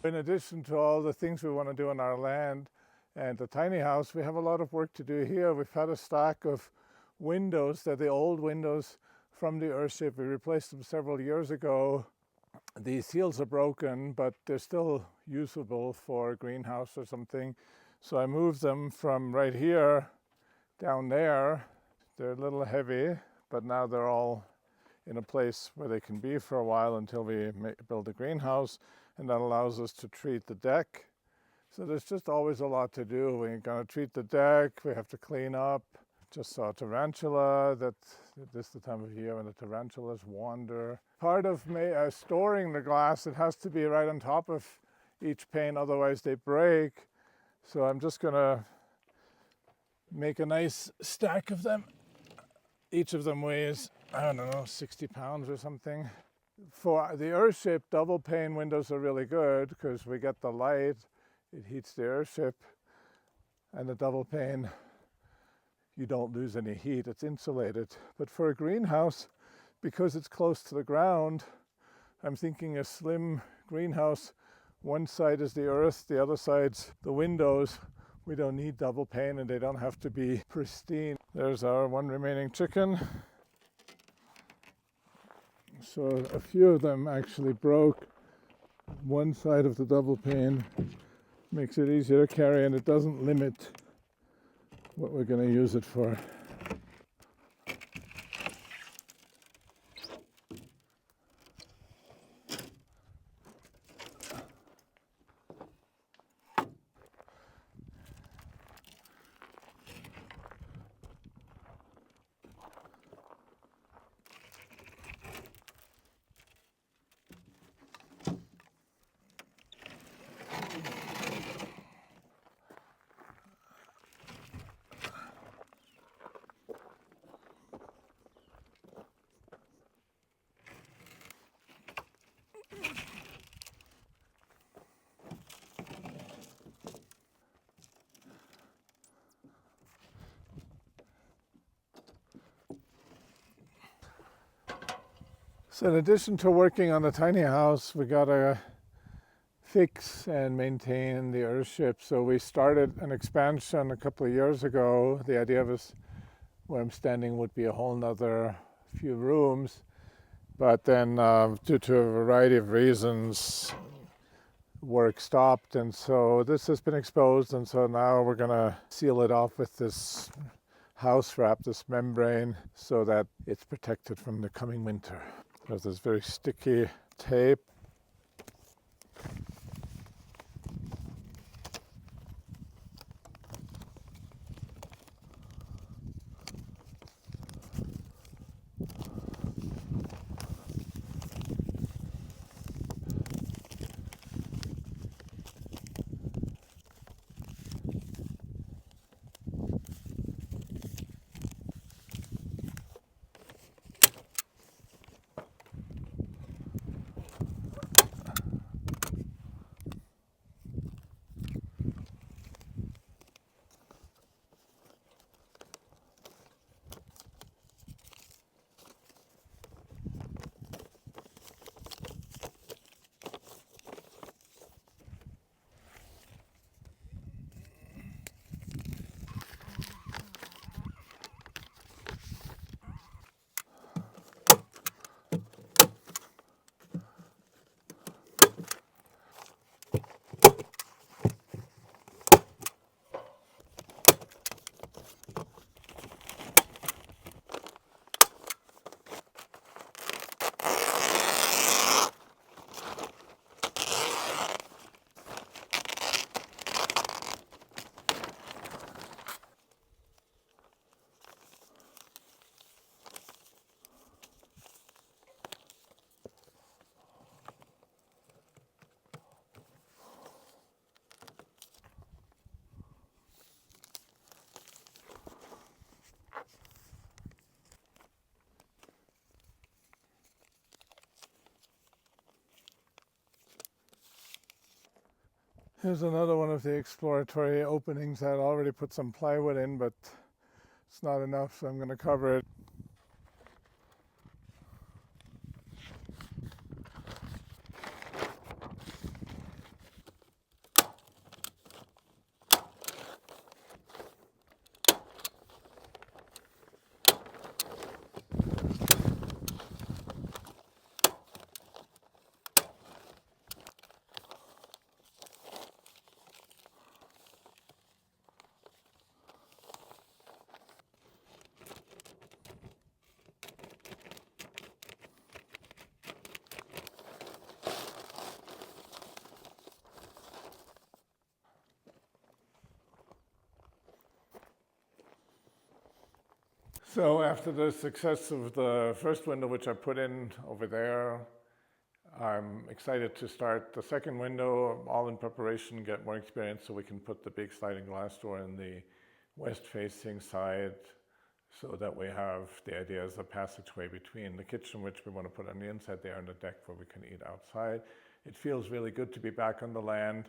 In addition to all the things we want to do on our land and the tiny house, we have a lot of work to do here. We've had a stack of windows. They're the old windows from the earthship. We replaced them several years ago. The seals are broken, but they're still usable for a greenhouse or something. So I moved them from right here down there. They're a little heavy, but now they're all in a place where they can be for a while until we build a greenhouse, and that allows us to treat the deck. So there's just always a lot to do. We're going to treat the deck, we have to clean up. Just saw a tarantula. This is the time of year when the tarantulas wander. Part of storing the glass, it has to be right on top of each pane, otherwise they break. So I'm just going to make a nice stack of them. Each of them weighs, I don't know, 60 pounds or something. For the earthship, double pane windows are really good because we get the light, it heats the earthship, and the double pane, you don't lose any heat, it's insulated. But for a greenhouse, because it's close to the ground, I'm thinking a slim greenhouse, one side is the earth, the other side's the windows. We don't need double pane and they don't have to be pristine. There's our one remaining chicken. So a few of them actually broke. One side of the double pane makes it easier to carry, and it doesn't limit what we're going to use it for. So in addition to working on the tiny house, we got to fix and maintain the earthship. So we started an expansion a couple of years ago. The idea was where I'm standing would be a whole nother few rooms. But then due to a variety of reasons, work stopped. And so this has been exposed. And so now we're going to seal it off with this house wrap, this membrane, so that it's protected from the coming winter. There's this very sticky tape. Here's another one of the exploratory openings. I'd already put some plywood in, but it's not enough, so I'm going to cover it. So after the success of the first window, which I put in over there, I'm excited to start the second window, all in preparation, get more experience so we can put the big sliding glass door in the west-facing side, so that we have the idea as a passageway between the kitchen, which we want to put on the inside there, and the deck where we can eat outside. It feels really good to be back on the land.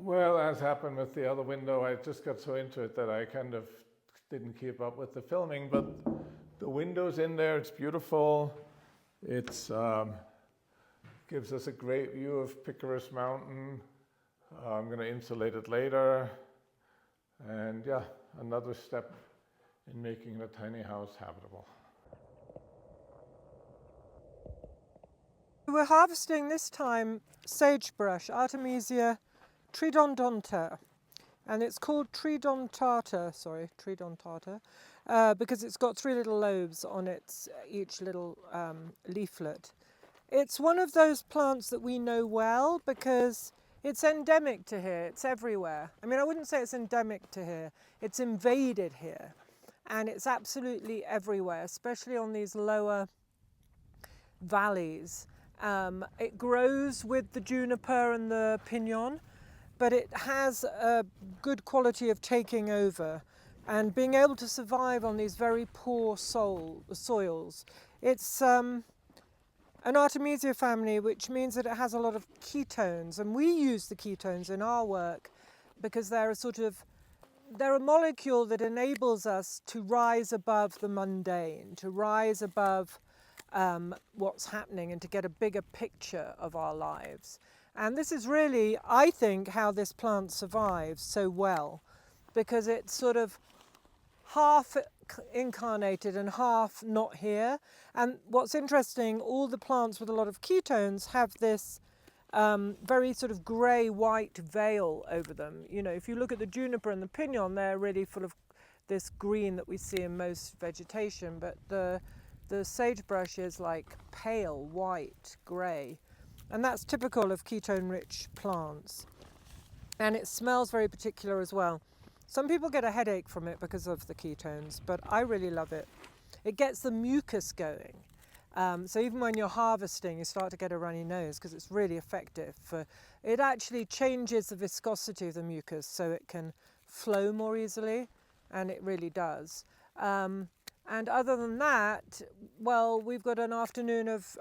Well, as happened with the other window, I just got so into it that I kind of didn't keep up with the filming, but the window's in there, it's beautiful. It's gives us a great view of Picaris Mountain. I'm going to insulate it later. And yeah, another step in making the tiny house habitable. We're harvesting this time sagebrush, Artemisia tridondonta. And it's called Treedontata, because it's got 3 little lobes on its each little leaflet. It's one of those plants that we know well because it's endemic to here. It's everywhere. I mean, I wouldn't say it's endemic to here. It's invaded here. And it's absolutely everywhere, especially on these lower valleys. It grows with the juniper and the pinon, but it has a good quality of taking over and being able to survive on these very poor soils. It's an Artemisia family, which means that it has a lot of ketones, and we use the ketones in our work because they're a molecule that enables us to rise above the mundane, to rise above what's happening and to get a bigger picture of our lives. And this is really, I think, how this plant survives so well, because it's sort of half incarnated and half not here. And what's interesting, all the plants with a lot of ketones have this very sort of grey-white veil over them. You know, if you look at the juniper and the pinon, they're really full of this green that we see in most vegetation, but the sagebrush is like pale white, grey. And that's typical of ketone-rich plants. And it smells very particular as well. Some people get a headache from it because of the ketones, but I really love it. It gets the mucus going. So even when you're harvesting, you start to get a runny nose because it's really effective. It actually changes the viscosity of the mucus so it can flow more easily, and it really does. And other than that, well, we've got an afternoon of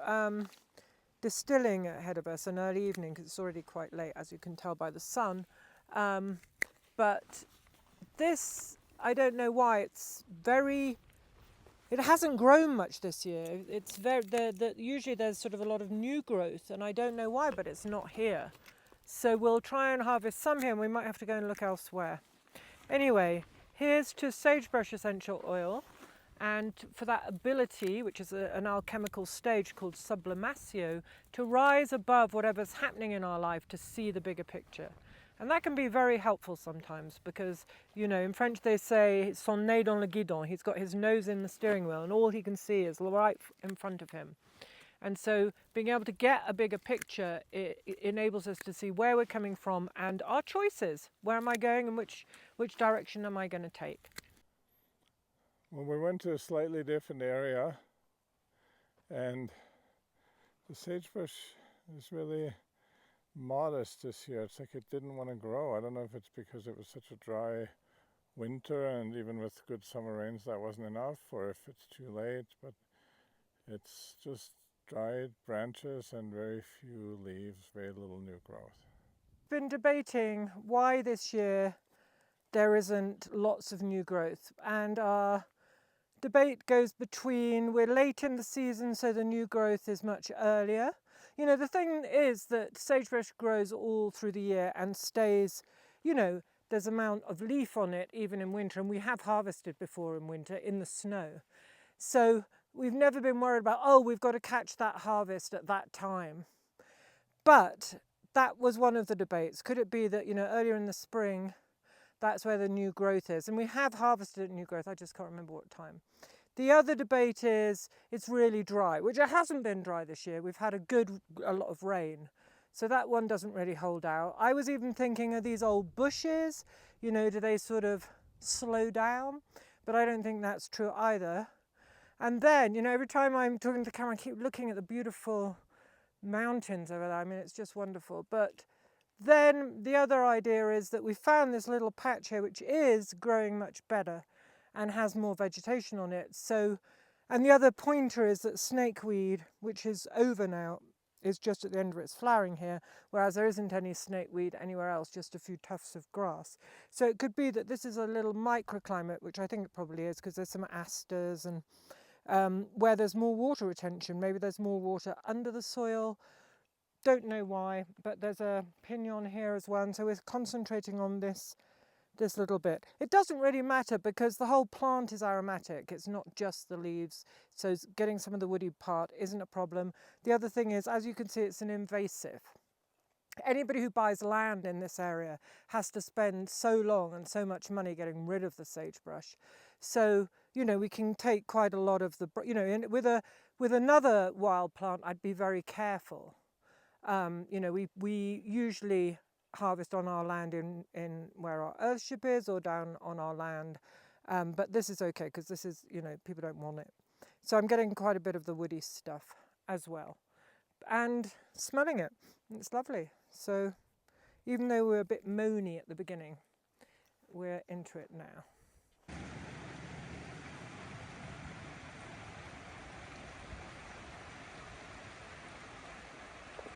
distilling ahead of us, an early evening, because it's already quite late, as you can tell by the sun. But this, I don't know why, it hasn't grown much this year. It's usually there's sort of a lot of new growth, and I don't know why, but it's not here. So we'll try and harvest some here, and we might have to go and look elsewhere. Anyway, here's to sagebrush essential oil. And for that ability, which is an alchemical stage called sublimatio, to rise above whatever's happening in our life to see the bigger picture. And that can be very helpful sometimes because, you know, in French they say son nez dans le guidon. He's got his nose in the steering wheel and all he can see is right in front of him. And so being able to get a bigger picture, it enables us to see where we're coming from and our choices. Where am I going and which direction am I going to take? Well, we went to a slightly different area, and the sagebrush is really modest this year. It's like it didn't want to grow. I don't know if it's because it was such a dry winter, and even with good summer rains that wasn't enough, or if it's too late, but it's just dried branches and very few leaves, very little new growth. Been debating why this year there isn't lots of new growth, and our debate goes between we're late in the season so the new growth is much earlier. You know, the thing is that sagebrush grows all through the year and stays, you know, there's amount of leaf on it even in winter, and we have harvested before in winter in the snow. So we've never been worried about, oh, we've got to catch that harvest at that time. But that was one of the debates. Could it be that, you know, earlier in the spring, that's where the new growth is? And we have harvested new growth, I just can't remember what time. The other debate is it's really dry, which it hasn't been dry this year. We've had a lot of rain. So that one doesn't really hold out. I was even thinking of these old bushes, you know, do they sort of slow down? But I don't think that's true either. And then, you know, every time I'm talking to the camera, I keep looking at the beautiful mountains over there. I mean, it's just wonderful. But then the other idea is that we found this little patch here which is growing much better and has more vegetation on it. So, and the other pointer is that snakeweed, which is over now, is just at the end of its flowering here, whereas there isn't any snakeweed anywhere else, just a few tufts of grass. So it could be that this is a little microclimate, which I think it probably is, because there's some asters and where there's more water retention. Maybe there's more water under the soil. Don't know why, but there's a pinon here as well, and so we're concentrating on this little bit. It doesn't really matter because the whole plant is aromatic. It's not just the leaves, so getting some of the woody part isn't a problem. The other thing is, as you can see, it's an invasive. Anybody who buys land in this area has to spend so long and so much money getting rid of the sagebrush. So, you know, we can take quite a lot of the, you know, with another wild plant, I'd be very careful. You know, we usually harvest on our land in where our earthship is, or down on our land. But this is okay because this is, you know, people don't want it. So I'm getting quite a bit of the woody stuff as well. And smelling it, it's lovely. So even though we're a bit moany at the beginning, we're into it now.